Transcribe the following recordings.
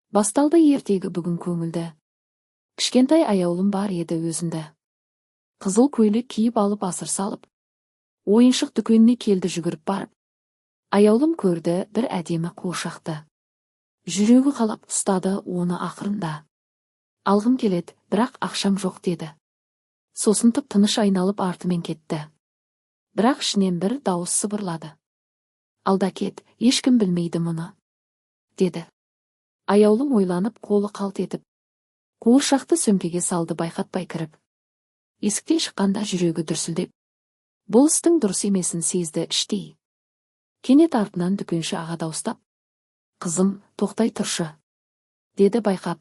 Басталды ертегі бүгін көңілді. Кішкентай аяулым бар еді өзінде. Қызыл көйлек киіп алып асыр салып, ойыншық дүкеніне келді жүгіріп барып. Аяулым көрді бір әдемі қуыршақты. Жүрегі қалап ұстады оны ақырында. Алғым келеді, бірақ ақшам жоқ деді. Сосын тыныш айналып артымен кетті. Бірақ ішінен бір дауыс сыбырлады. Алда кет, ешкім білмейді мұны, деді. Аяулым ойланып қолы қалт етіп, қуыршақты сөмкеге салды байқатпай кіріп. Есіктен шыққанда жүрегі дүрсілдеп, бұл істің дұрыс емесін сезді іштей. Кенет артынан дүкенші аға дауыстап, қызым, тоқтай тұршы, деді байқап.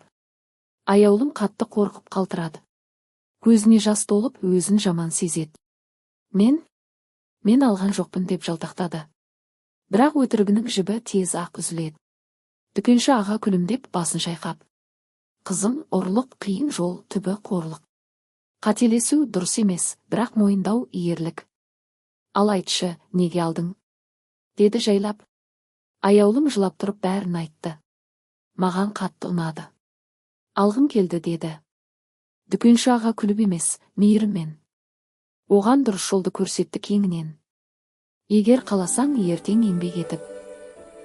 Аяулым қатты қорқып қалтырады. Көзіне жас толып өзін жаман сезеді. Мен алған жоқпын деп жалтақтады. Бірақ өтірігінің жібі тез ақ үзіледі. Дүкенші аға күлімдеп басын шайқап. Қызым, ұрлық қиын жол, түбі қорлық. Қателесу дұрыс емес, бірақ мойындау ерлік. Ал айтшы, неге алдың? Деді жайлап. Аяулым жылап тұрып бәрін айтты. Маған қатты ұнады. Алғым келді деді. Дүкенші аға күліп емес, мейіріммен. Оған дұрыс жолды көрсетті кеңінен. Егер қаласаң, ертең еңбек етіп,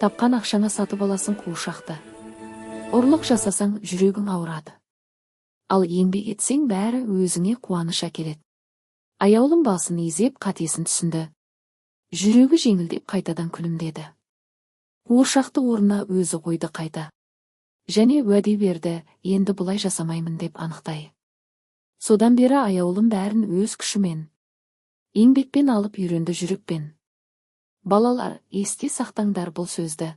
тапқан ақшаңа сатып аласың қуыршақты. Ұрлық жасасаң, жүрегің ауырады. Ал еңбек етсең, бәрі өзіңе қуаныш әкеледі. Аяулым басын изеп қатесін түсінді. Жүрегі жеңілдеп қайтадан күлімдеді. Қуыршақты орнына өзі қойды қайта. Және уәде берді, енді бұлай жасамаймын деп анықтай. Содан бері аяулым бәрін өз күшімен, еңбекпен алып үйренді жүрекпен. Балалар, есте сақтаңдар бұл сөзді.